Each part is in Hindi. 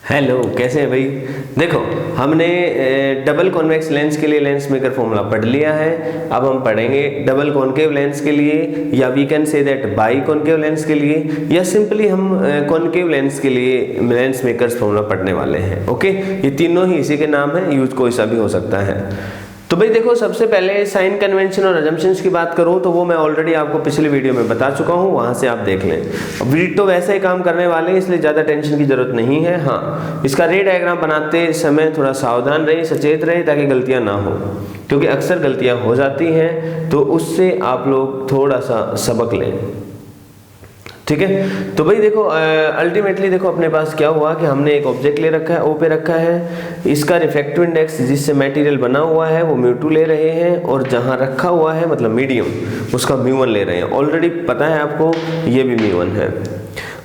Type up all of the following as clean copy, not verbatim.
हेलो, कैसे हैं भाई। देखो, हमने डबल कॉन्वेक्स लेंस के लिए लेंस मेकर फॉर्मूला पढ़ लिया है। अब हम पढ़ेंगे डबल कॉन्केव लेंस के लिए, या we can say that by concave lens के लिए, या सिंपली हम कॉन्केव लेंस के लिए लेंस मेकर्स फॉर्मूला पढ़ने वाले हैं। ओके, ये तीनों ही इसी के नाम है, यूज कोई सा भी हो सकता है। तो भाई देखो, सबसे पहले साइन कन्वेंशन और अजम्पशंस की बात करूं तो वो मैं ऑलरेडी आपको पिछले वीडियो में बता चुका हूं, वहां से आप देख लें। वीडियो तो वैसे ही काम करने वाले हैं, इसलिए ज़्यादा टेंशन की जरूरत नहीं है। हाँ, इसका रे डायग्राम बनाते समय थोड़ा सावधान रहे, सचेत रहे, ताकि गलतियां ना हो, क्योंकि अक्सर गलतियां हो जाती हैं, तो उससे आप लोग थोड़ा सा सबक लें। ठीक है, तो भाई देखो, अल्टीमेटली देखो अपने पास क्या हुआ कि हमने एक ऑब्जेक्ट ले रखा है, ओ पे रखा है। इसका रिफ्रैक्टिव इंडेक्स जिससे मटेरियल बना हुआ है वो μ2 ले रहे हैं, और जहां रखा हुआ है मतलब मीडियम, उसका μ1 ले रहे हैं। ऑलरेडी पता है आपको, ये भी μ1 है।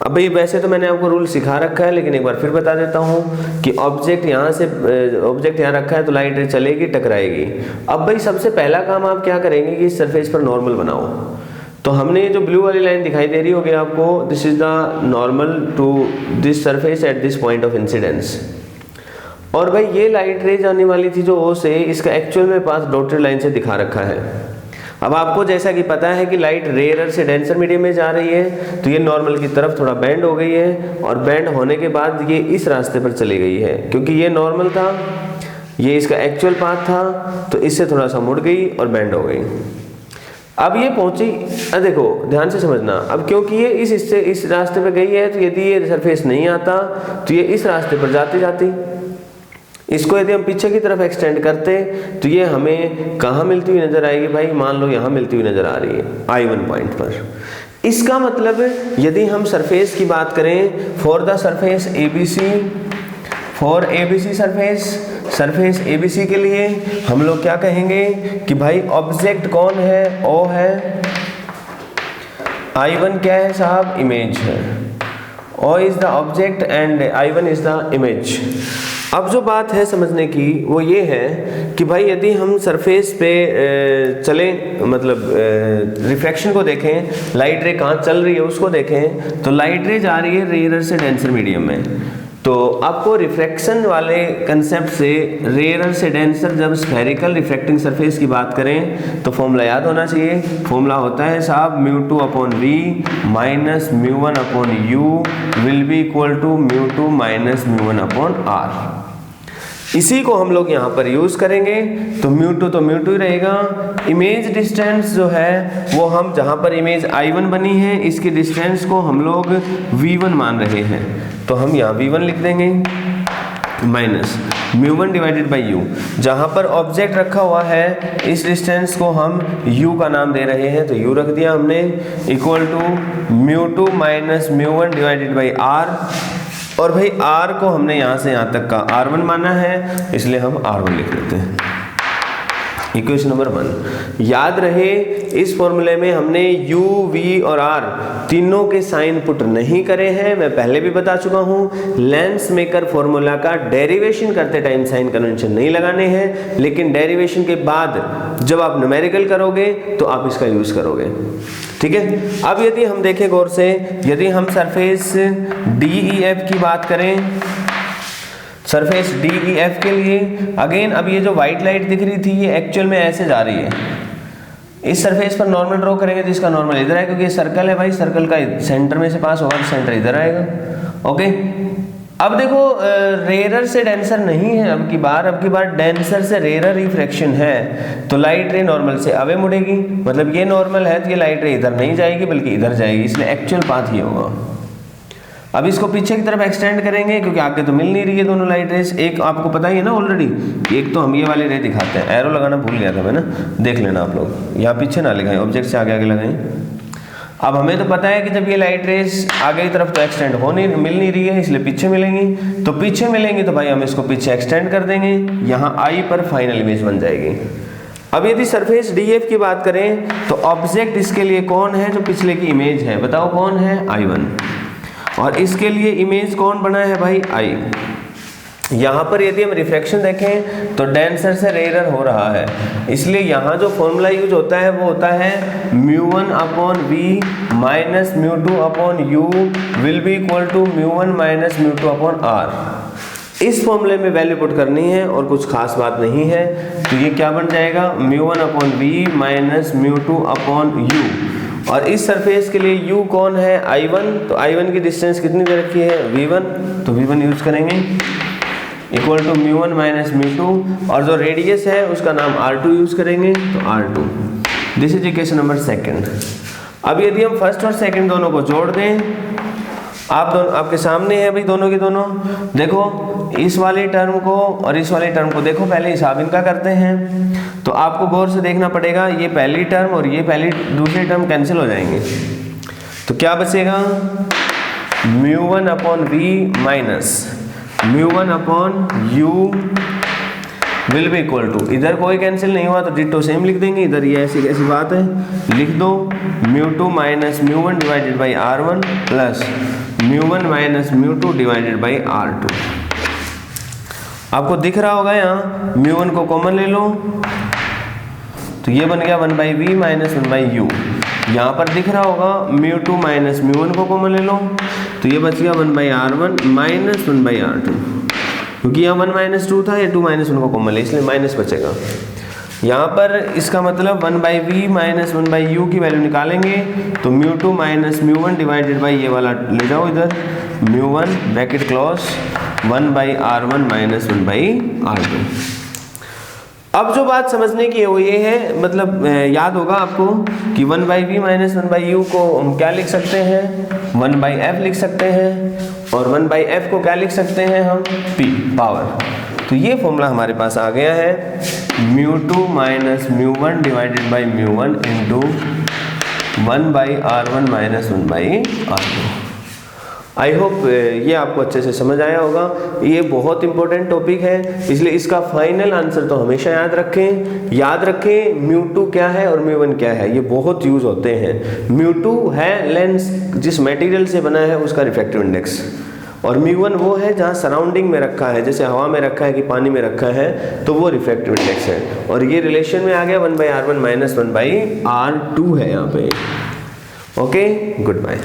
अब भाई वैसे तो मैंने आपको रूल सिखा रखा है, लेकिन एक बार फिर बता देता हूँ कि ऑब्जेक्ट यहाँ रखा है तो लाइट रे चलेगी, टकराएगी। अब भाई सबसे पहला काम आप क्या करेंगे कि इस सरफेस पर नॉर्मल बनाओ। तो हमने जो ब्लू वाली लाइन दिखाई दे रही होगी आपको, this is the normal to this surface at this point of incidence. और भाई ये लाइट रे जाने वाली थी जो ओ से, इसका एक्चुअल में पास डॉटेड लाइन से दिखा रखा है। अब आपको जैसा कि पता है कि लाइट रेयर से डेंसर मीडियम में जा रही है, तो ये नॉर्मल की तरफ थोड़ा बेंड हो गई है, और बेंड होने के बाद ये इस रास्ते पर चली गई है, क्योंकि ये नॉर्मल था, ये इसका एक्चुअल पाथ था, तो इससे थोड़ा सा मुड़ गई और बेंड हो गई। अब ये पहुंची, देखो ध्यान से समझना, अब क्योंकि ये इस रास्ते पे गई है, तो यदि ये सरफेस नहीं आता तो ये इस रास्ते पर जाती जाती, इसको यदि हम पीछे की तरफ एक्सटेंड करते तो ये हमें कहाँ मिलती हुई नजर आएगी भाई, मान लो यहाँ मिलती हुई नजर आ रही है I1 पॉइंट पर। इसका मतलब यदि हम सरफेस की बात करें, for the surface ABC, for ABC surface ABC के लिए हम लोग क्या कहेंगे कि भाई ऑब्जेक्ट कौन है, O है, I1 क्या है साहब, इमेज है। O is the object and I1 is the image. अब जो बात है समझने की वो ये है कि भाई यदि हम सरफेस पे चलें, मतलब रिफ्रैक्शन को देखें, लाइट रे कहाँ चल रही है उसको देखें, तो लाइट रे जा रही है रेयर से डेंसर मीडियम में। तो आपको रिफ्रैक्शन वाले कंसेप्ट से रेयर से डेंसर, जब स्फेरिकल रिफ्रैक्टिंग सरफेस की बात करें तो फॉर्मूला याद होना चाहिए। फॉर्मूला होता है साहब μ2/v minus μ1/u will be equal to μ2 minus μ1/r। इसी को हम लोग यहाँ पर यूज करेंगे, तो μ2 ही रहेगा। इमेज डिस्टेंस जो है वो हम जहाँ पर इमेज I1 बनी है, इसकी डिस्टेंस को हम लोग v1 मान रहे हैं, तो हम यहाँ v1 लिख देंगे माइनस μ1 डिवाइडेड बाई u। जहाँ पर ऑब्जेक्ट रखा हुआ है इस डिस्टेंस को हम u का नाम दे रहे हैं, तो u रख दिया हमने, equal to μ2 minus μ1 divided by r। और भाई r को हमने यहाँ से यहाँ तक का r1 माना है, इसलिए हम r1 लिख देते हैं। इक्वेशन नंबर 1 याद रहे, इस फॉर्मूले में हमने u, v और r तीनों के साइन पुट नहीं करे हैं। मैं पहले भी बता चुका हूं, लेंस मेकर फॉर्मूला का डेरिवेशन करते टाइम साइन कन्वेंशन नहीं लगाने हैं, लेकिन डेरिवेशन के बाद जब आप न्यूमेरिकल करोगे तो आप इसका यूज करोगे। ठीक है, अब यदि हम देखें गौर से, यदि हम सरफेस DEF की बात करें, सरफेस DEF के लिए अगेन, अब ये जो व्हाइट लाइट दिख रही थी ये एक्चुअल में ऐसे जा रही है। इस सरफेस पर नॉर्मल ड्रॉ करेंगे तो इसका नॉर्मल इधर है, क्योंकि ये सर्कल है भाई, सर्कल का सेंटर में से पास होगा तो सेंटर इधर आएगा। ओके, अब देखो रेयर से डेंसर नहीं है, अब की बार डेंसर से रेयर रिफ्रैक्शन है, तो लाइट रे नॉर्मल से अवे मुड़ेगी, मतलब ये नॉर्मल है तो ये लाइट रे इधर नहीं जाएगी बल्कि इधर जाएगी, इसलिए एक्चुअल पाथ ये होगा। अब इसको पीछे की तरफ एक्सटेंड करेंगे, क्योंकि आगे तो मिल नहीं रही है दोनों लाइट रेस। एक आपको पता ही है ना ऑलरेडी, एक तो हम ये वाले रे दिखाते हैं, एरो लगाना भूल गया था मैं ना, देख लेना आप लोग, यहाँ पीछे ना लगाएं, ऑब्जेक्ट से आगे आगे लगाएं। अब हमें तो पता है कि जब ये लाइट रेस आगे की तरफ तो एक्सटेंड मिल नहीं रही है, इसलिए पीछे मिलेंगी, तो पीछे मिलेंगी तो भाई हम इसको पीछे एक्सटेंड कर देंगे, यहाँ I पर फाइनल इमेज बन जाएगी। अब यदि सरफेस DF की बात करें तो ऑब्जेक्ट इसके लिए कौन है, जो पिछले की इमेज है, बताओ कौन है, I1, और इसके लिए इमेज कौन बना है भाई, I। यहाँ पर यदि हम रिफ्रैक्शन देखें तो डेंसर से रेयर हो रहा है, इसलिए यहाँ जो फॉर्मूला यूज होता है वो होता है μ1 upon v minus μ2 upon u will be equal to μ1 minus μ2 upon r. इस फॉर्मूले में वैल्यू पुट करनी है और कुछ खास बात नहीं है, तो ये क्या बन जाएगा μ1 upon v minus μ2 upon u. और इस सरफेस के लिए u कौन है I1, तो I1 की डिस्टेंस कितनी दे रखी है v1, तो v1 यूज करेंगे इक्वल टू μ1 माइनस μ2, और जो रेडियस है उसका नाम r2 यूज करेंगे तो r2। This is equation number second. अब यदि हम फर्स्ट और सेकंड दोनों को जोड़ दें, आपके सामने है भाई दोनों के दोनों, देखो इस वाले टर्म को और इस वाले टर्म को देखो, पहले हिसाब इनका करते हैं। तो आपको गौर से देखना पड़ेगा, ये पहली टर्म और ये दूसरी टर्म कैंसिल हो जाएंगे, तो क्या बचेगा μ1 upon v minus μ1 upon u will be equal to, इधर कोई कैंसिल नहीं हुआ तो डिट्टो सेम लिख देंगे, इधर ये ऐसी कैसी बात है, लिख दो μ2 minus μ1 divided by r1 plus μ1 minus μ2 divided by r2। आपको दिख रहा होगा यहाँ μ1 को कॉमन ले लो तो ये बन गया 1 by v minus 1 by u. यहाँ पर दिख रहा होगा μ2 माइनस μ1 को कॉमन ले लो तो ये बच गया 1 by r1 minus 1 by r2, क्योंकि यहाँ 1 माइनस 2 था, ये 2 माइनस 1 को कॉमन ले इसलिए माइनस बचेगा। यहाँ पर इसका मतलब 1 by v minus 1 by u की वैल्यू निकालेंगे तो μ2 माइनस μ1 डिवाइडेड बाई ये वाला ले जाओ इधर μ1 bracket close 1 by r1 minus 1 by r2। अब जो बात समझने की है वो ये है, मतलब याद होगा आपको कि 1 by v minus 1 by u को हम क्या लिख सकते हैं 1 बाई एफ लिख सकते हैं, और 1 बाई एफ को क्या लिख सकते हैं हम पी पावर। तो ये फॉर्मूला हमारे पास आ गया है μ2 minus μ1 divided by μ1 into 1 by r1 minus 1 by r2। I hope ये आपको अच्छे से समझ आया होगा। ये बहुत इंपॉर्टेंट टॉपिक है, इसलिए इसका फाइनल आंसर तो हमेशा याद रखें। याद रखें μ2 क्या है और μ1 क्या है, ये बहुत यूज होते हैं। μ2 है लेंस जिस मटेरियल से बना है उसका रिफ्रैक्टिव इंडेक्स, और μ1 वो है जहाँ सराउंडिंग में रखा है, जैसे हवा में रखा है कि पानी में रखा है, तो वो रिफ्रैक्टिव इंडेक्स है। और ये रिलेशन में आ गया 1 by r1 minus 1 by r2 है यहाँ पे। Okay, good bye.